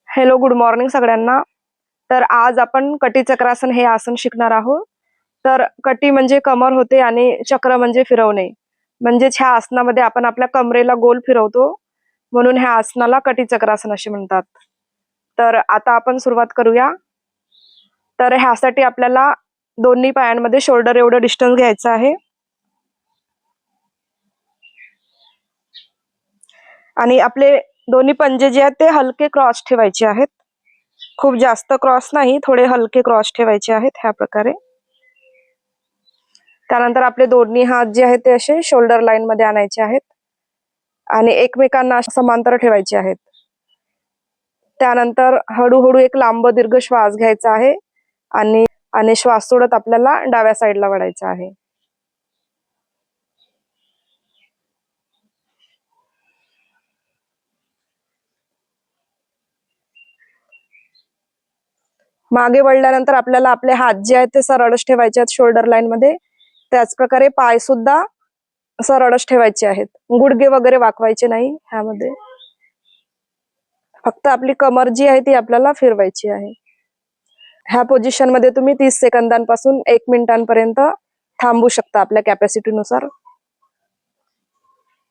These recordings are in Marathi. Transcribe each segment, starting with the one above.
हॅलो, गुड मॉर्निंग सगळ्यांना. तर आज आपण कटी चक्रासन हे आसन शिकणार आहोत. तर कटी म्हणजे कमर होते आणि चक्र म्हणजे फिरवणे. म्हणजेच ह्या आसनामध्ये आपण आपल्या कमरेला गोल फिरवतो, म्हणून ह्या आसनाला कटी चक्रासन असे म्हणतात. तर आता आपण सुरुवात करूया. तर ह्यासाठी आपल्याला दोन्ही पायांमध्ये शोल्डर एवढं डिस्टन्स घ्यायचं आहे आणि आपले दोन्ही पंजे जे आहेत ते हलके क्रॉस ठेवायचे आहेत. खूप जास्त क्रॉस नाही, थोडे हलके क्रॉस ठेवायचे आहेत ह्या प्रकारे. त्यानंतर आपले दोन्ही हात जे आहेत ते असे शोल्डर लाईन मध्ये आणायचे आहेत आणि एकमेकांना समांतर ठेवायचे आहेत. त्यानंतर हळूहळू एक लांब दीर्घ श्वास घ्यायचा आहे आणि आणि श्वास सोडत आपल्याला डाव्या साईडला वळायचं आहे. मागे वळल्यानंतर आपल्याला आपले हात जे आहेत ते सरळच ठेवायचे आहेत शोल्डर लाईन मध्ये. त्याच प्रकारे पाय सुद्धा सरळच ठेवायचे आहेत, गुडघे वगैरे वाकवायचे नाही. ह्यामध्ये फक्त आपली कमर जी आहे ती आपल्याला फिरवायची आहे. ह्या पोझिशन मध्ये तुम्ही 30 सेकंदांपासून 1 मिनिटांपर्यंत थांबू शकता आपल्या कॅपॅसिटीनुसार.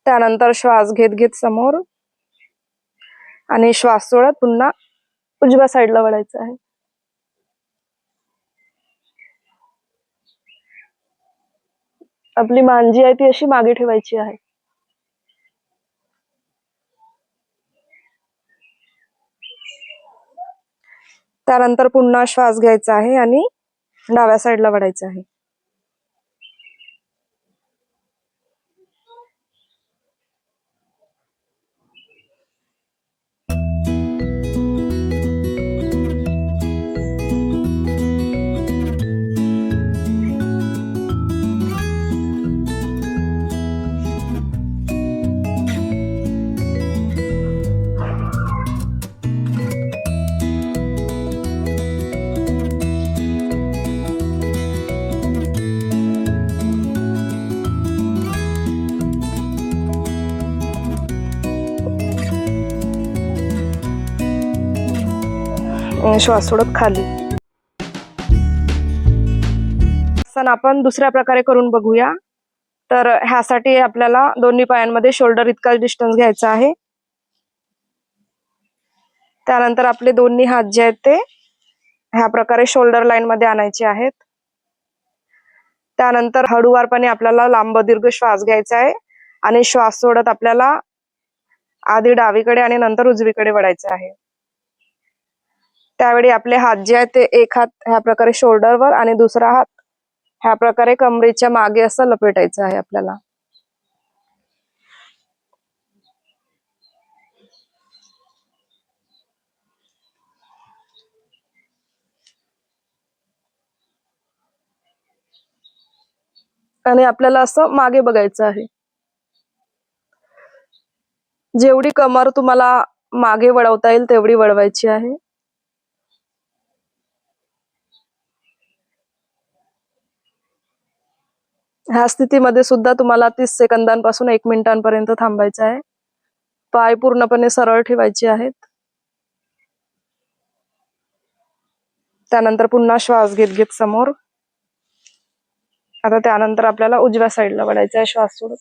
त्यानंतर श्वास घेत घेत समोर आणि श्वास सोडत पुन्हा उजव्या साईडला वळायचं आहे. आपली मान जी आहे ती अशी मागे ठेवायची आहे. त्यानंतर पुन्हा श्वास घ्यायचा आहे आणि डाव्या साईडला वळायचं आहे. श्वास सोडत खाली. आसन आपण दुसऱ्या प्रकारे करून बघूया. तर ह्यासाठी आपल्याला दोन्ही पायांमध्ये शोल्डर इतका डिस्टन्स घ्यायचा आहे. त्यानंतर आपले दोन्ही हात जे आहेत ते ह्या प्रकारे शोल्डर लाईन मध्ये आणायचे आहेत. त्यानंतर हळूवारपणे आपल्याला लांब दीर्घ श्वास घ्यायचा आहे आणि श्वास सोडत आपल्याला आधी डावीकडे आणि नंतर उजवीकडे वळायचं आहे. त्यावेळी आपले हात जे आहेत ते एक हात ह्या प्रकारे शोल्डरवर आणि दुसरा हात ह्या प्रकारे कमरेच्या मागे असं लपेटायचं आहे आपल्याला. आणि आपल्याला असं मागे बघायचं आहे. जेवढी कमर तुम्हाला मागे वळवता येईल तेवढी वळवायची आहे. ह्या स्थितीमध्ये सुद्धा तुम्हाला 30 सेकंदांपासून 1 मिनिटांपर्यंत थांबायचं आहे. पाय पूर्णपणे सरळ ठेवायचे आहेत. त्यानंतर पुन्हा श्वास घेत घेत समोर. आता त्यानंतर आपल्याला उजव्या साईडला वळायचं आहे श्वास सोडत.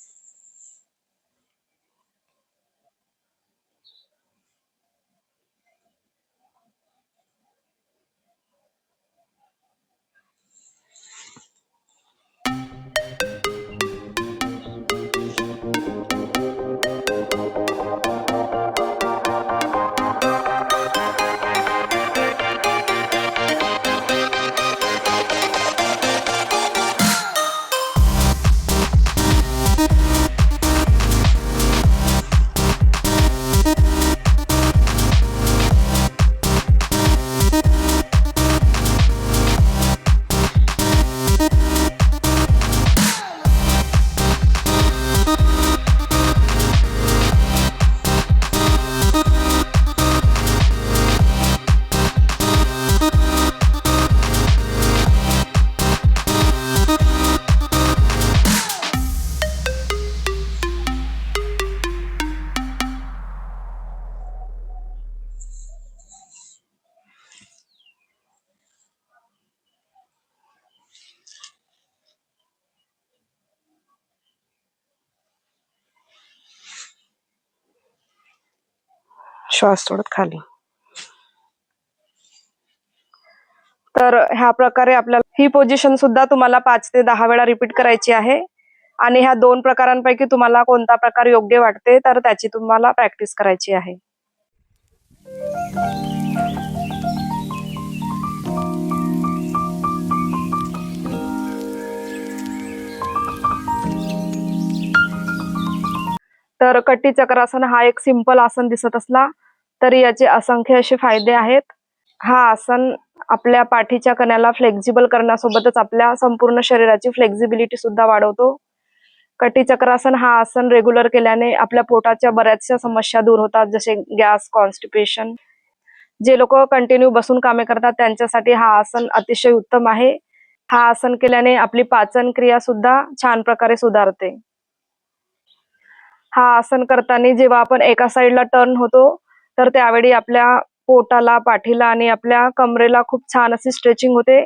श्वास सोडत खाली. तर ह्या प्रकारे आपल्याला ही पोझिशन सुद्धा तुम्हाला 5 ते 10 वेळा रिपीट करायची आहे. आणि ह्या 2 प्रकारांपैकी तुम्हाला कोणता प्रकार योग्य वाटते तर त्याची तुम्हाला प्रॅक्टिस करायची आहे. तर कटी चक्रासन हा एक सिंपल आसन दिसत असला तरी याचे असंख्य असे फायदे आहेत. हा आसन आपल्या पाठीच्या कण्याला फ्लेक्झिबल करण्यासोबतच आपल्या संपूर्ण शरीराची फ्लेक्झिबिलिटी सुद्धा वाढवतो. कटी चक्रासन हा आसन रेग्युलर केल्याने आपल्या पोटाच्या बऱ्याचशा समस्या दूर होतात, जसे गॅस, कॉन्स्टिपेशन. जे लोक कंटिन्यू बसून कामे करतात त्यांच्यासाठी हा आसन अतिशय उत्तम आहे. हा आसन केल्याने आपली पाचन क्रिया सुद्धा छान प्रकारे सुधारते. हा आसन करताना जेव्हा आपण एका साईडला टर्न होतो तर त्यावेळी आपल्या पोटाला, पाठीला आणि आपल्या कमरेला खूप छान अशी स्ट्रेचिंग होते.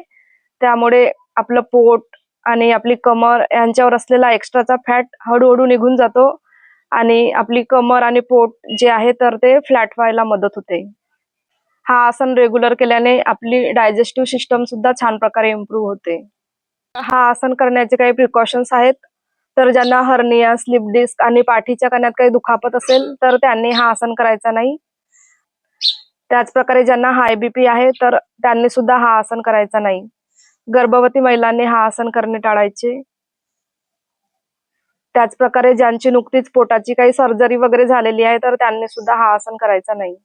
त्यामुळे आपलं पोट आणि आपली कमर यांच्यावर असलेला एक्स्ट्राचा फॅट हळूहळू निघून जातो आणि आपली कमर आणि पोट जे आहे तर ते फ्लॅट व्हायला मदत होते. हा आसन रेग्युलर केल्याने आपली डायजेस्टिव्ह सिस्टम सुद्धा छान प्रकारे इम्प्रूव्ह होते. हा आसन करण्याचे काही प्रिकॉशन्स आहेत. तर ज्यांना हर्निया, स्लिप डिस्क आणि पाठीच्या कण्यात काही दुखापत असेल तर त्यांनी हा आसन करायचा नाही. त्याचप्रकारे ज्यांना हाय बीपी आहे तर त्यांनी सुद्धा हा आसन करायचा नाही. गर्भवती महिलांनी हा आसन करणे टाळायचे. त्याचप्रकारे ज्यांची नुकतीच पोटाची काही सर्जरी वगैरे झालेली आहे तर त्यांनी सुद्धा हा आसन करायचा नाही.